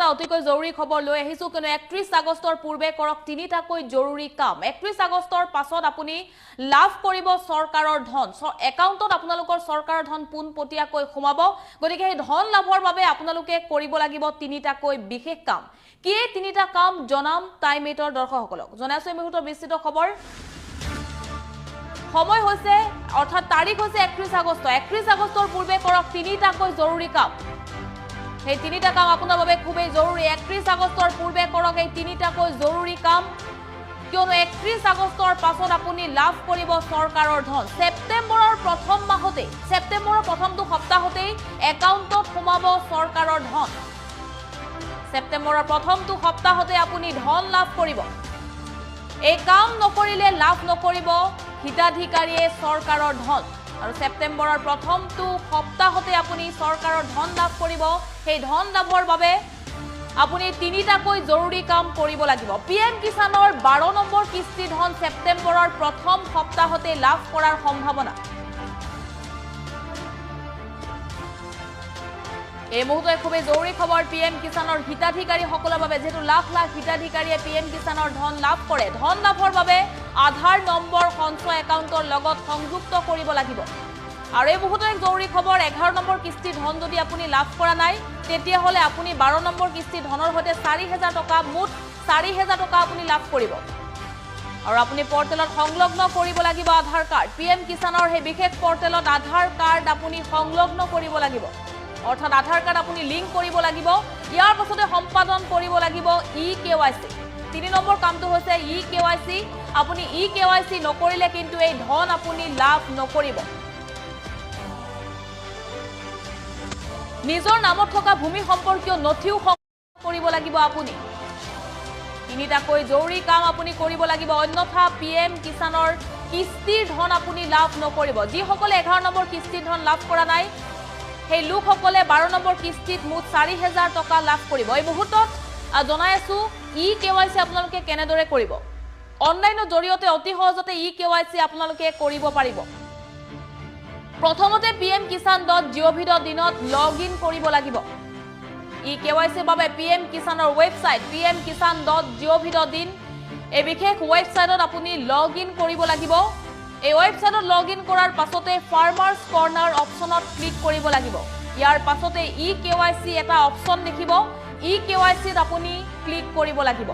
এটা অতিকৈ জৰুৰী খবৰ লৈ আহিছো কিনো 31 আগষ্টৰ পূৰ্বে কৰক তিনিটাকৈ জৰুৰী কাম 31 আগষ্টৰ পাছত আপুনি লাভ কৰিব চৰকাৰৰ ধন একাউণ্টত আপোনালোকৰ চৰকাৰৰ ধন পোনপটীয়াকৈ সোমাব গতিকে এই ধন লাভৰ বাবে আপোনালোকে কৰিব লাগিব তিনিটাকৈ বিশেষ কাম কি এই তিনিটা কাম জনাম টাইম 8ৰ দৰ্শকসকলক জনাইছো এই মুহূৰ্তৰ বিস্তৃত খবৰ সময় হৈছে অৰ্থাৎ তাৰিখ হৈছে 31 আগষ্টৰ পূৰ্বে কৰক তিনিটাকৈ জৰুৰী কাম এই তিনিটা কাম আপোনাৰ বাবে খুবেই জৰুৰী 31 আগষ্টৰ পূৰ্বে কৰক এই তিনিটাকৈ জৰুৰী কাম কিয়নো 31 আগষ্টৰ পাছত আপুনি লাভ কৰিব চৰকাৰৰ ধন সেপ্টেম্বৰৰ প্ৰথম মাহতে সেপ্টেম্বৰৰ প্ৰথমটো সপ্তাহতে একাউণ্টত সোমাব চৰকাৰৰ ধন সেপ্টেম্বৰৰ প্ৰথমটো সপ্তাহতে আপুনি ধন লাভ কৰিব এই কাম নকৰিলে লাভ নকৰিব হিতাধিকাৰীয়ে চৰকাৰৰ ধন আৰু সেপ্টেম্বৰৰ প্ৰথমটো সপ্তাহতে আপুনি চৰকাৰৰ ধন লাভ কৰিব সেই ধন লাভৰ বাবে আপুনি তিনিটাকৈ জৰুৰী কাম কৰিব লাগিব পিএম কিষাণৰ 12 নম্বৰ কিস্তি ধন সেপ্টেম্বৰৰ প্ৰথম সপ্তাহতে লাভ কৰাৰ সম্ভাৱনা এই মুহূৰ্তে খুবেই জৰুৰী খবৰ পিএম কিষাণৰ হিতাধিকাৰীসকলৰ বাবে যেটো লাখ লাখ হিতাধিকাৰীয়ে পিএম কিষাণৰ ধন লাভ কৰে ধন লাভৰ বাবে আধাৰ নম্বৰ সঞ্চয় একাউণ্টৰ লগত সংযুক্ত কৰিব লাগিব আৰু এই মুহূৰ্তে জৰুৰী খবৰ 11 নম্বৰ কিস্তি ধন যদি আপুনি লাভ কৰা নাই তেতিয়া হলে আপুনি 12 নম্বৰ কিস্তি ধনৰ সৈতে 4000 টকা মুঠ 4000 টকা আপুনি লাভ কৰিব আৰু আপুনি পৰ্টেলত সংলগ্ন কৰিব লাগিব আধাৰ কাৰ্ড পিএম কিষাণৰ হে বিশেষ পৰ্টেলত আধাৰ কাৰ্ড আপুনি সংলগ্ন কৰিব লাগিব অৰ্থাৎ আধাৰ কাৰ্ড আপুনি লিংক কৰিব লাগিব ইয়াৰ পাছতে সম্পাদন কৰিব লাগিব ইকেৱাইচি 3 নম্বৰ কামটো হৈছে ইকেৱাইচি আপুনি ইকেৱাইচি নকৰিলে কিন্তু এই ধন আপুনি লাভ নকৰিব নিজৰ নামত থকা ভূমি সম্পৰ্কীয় নথিও কৰিব লাগিব আপুনি তিনিটাকৈ জৰুৰী কাম আপুনি কৰিব লাগিব অন্যথা পিএম কিষাণৰ কিস্তিৰ ধন আপুনি লাভ নকৰিব যিসকলে 11 নম্বৰ কিস্তিৰ ধন লাভ কৰা নাই সেই লোকসকলে 12 নম্বৰ কিস্তিত মুঠ 4000 টকা লাভ কৰিব এই মুহূৰ্তত জনাই আছো ইকেৱাইচি আপোনালোকে কেনেদৰে কৰিব অনলাইনৰ জৰিয়তে অতি সহজতে ইকেৱাইচি আপোনালোকে কৰিব পাৰিব প্ৰথমতে pmkisan.gov.in লগইন কৰিব লাগিব ইকেৱাইচিৰ বাবে পিএম কিষাণৰ ৱেবছাইট pmkisan.gov.in এই বিশেষ ৱেবছাইটত আপুনি লগইন কৰিব লাগিব এই ৱেবছাইটত লগইন কৰাৰ পাছতে ফাৰ্মাৰ্স কৰ্নাৰ অপচনত ক্লিক কৰিব লাগিব ইয়াৰ পাছতে ইকেৱাইচি এটা অপচন দেখিব ইকেৱাইচিত আপুনি ক্লিক কৰিব লাগিব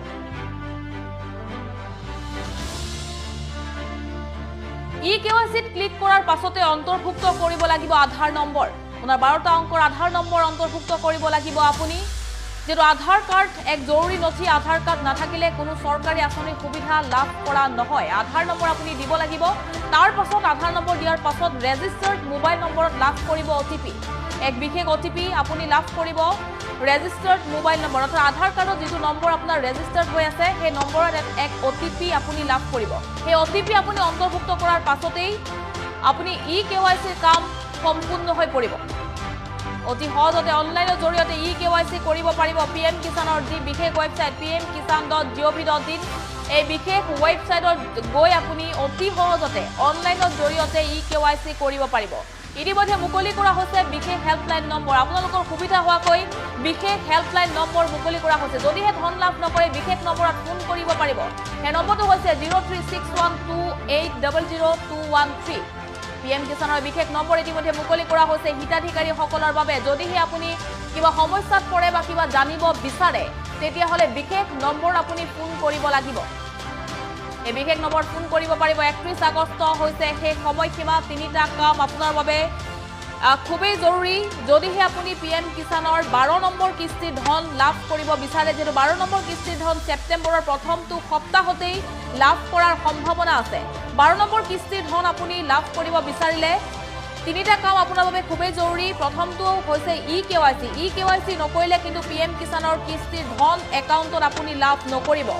ইকেৱাইচিত ক্লিক কৰাৰ পাছতে অন্তৰ্ভুক্ত কৰিব লাগিব আধাৰ নম্বৰ আপোনাৰ 12টা অংকৰ আধাৰ নম্বৰ অন্তৰ্ভুক্ত কৰিব লাগিব আপুনি যেটো আধাৰ কাৰ্ড এক জৰুৰী নথি আধাৰ কাৰ্ড নাথাকিলে কোনো চৰকাৰী আঁচনিৰ সুবিধা লাভ কৰা নহয় আধাৰ নম্বৰ আপুনি দিব লাগিব তাৰ পাছত আধাৰ নম্বৰ দিয়াৰ পাছত ৰেজিষ্টাৰ্ড মোবাইল নম্বৰত লাভ কৰিব ওটিপি এক বিশেষ ওটিপি আপুনি লাভ কৰিব ৰেজিষ্টাৰ্ড মোবাইল নম্বৰ অৰ্থাৎ আধাৰ কাৰ্ডত যেটো নম্বৰ আপোনাৰ ৰেজিষ্টাৰ্ড হৈ আছে সেই নম্বৰত এক ওটিপি আপুনি লাভ কৰিব সেই ওটিপি আপুনি অন্তৰ্ভুক্ত কৰাৰ পাছতেই আপুনি ইকেৱাইচিৰ কাম সম্পূৰ্ণ হৈ পৰিব অতি সহজতে অনলাইনৰ জৰিয়তে ইকেৱাইচি কৰিব পাৰিব পিএম কিষাণৰ যি বিশেষ ৱেবছাইট pmkisan.gov.in এই বিশেষ ৱেবছাইটত গৈ আপুনি অতি সহজতে অনলাইনৰ জৰিয়তে ইকেৱাইচি কৰিব পাৰিব ইতিমধ্যে মুকলি কৰা হৈছে বিশেষ হেল্পলাইন নম্বৰ আপোনালোকৰ সুবিধা হোৱাকৈ বিশেষ হেল্পলাইন নম্বৰ মুকলি কৰা হৈছে যদিহে ধন লাভ নকৰে বিশেষ নম্বৰত ফোন কৰিব পাৰিব এই নম্বৰটো হৈছে 03612800213 পিএম কিষাণৰ বিশেষ নম্বৰ ইতিমধ্যে মুকলি কৰা হৈছে হিতাধিকাৰীসকলৰ বাবে যদিহে আপুনি কিবা সমস্যাত পৰে বা কিবা জানিব বিচাৰে তেতিয়া হলে বিশেষ নম্বৰ আপুনি ফোন কৰিব লাগিব এই বিশেষ নম্বৰ ফোন কৰিব পাৰিব 31 আগষ্ট হৈছে সেই সময়সীমা তিনিটা কাম আপোনাৰ বাবে খুবেই জৰুৰী যদিহে আপুনি পিএম কিষাণৰ 12 নম্বৰ কিস্তিৰ ধন লাভ কৰিব বিচাৰে যেটো 12 নম্বৰ কিস্তিৰ ধন সেপ্টেম্বৰৰ প্ৰথমটো সপ্তাহতেই লাভ কৰাৰ সম্ভাৱনা আছে 12 নম্বৰ কিস্তিৰ ধন আপুনি লাভ কৰিব বিচাৰিলে তিনিটা কাম আপোনাৰ বাবে খুবেই জৰুৰী প্ৰথমটো হৈছে ইকেৱাইচি নকৰিলে কিন্তু পিএম কিষাণৰ কিস্তিৰ ধন একাউণ্টত আপুনি লাভ নকৰিব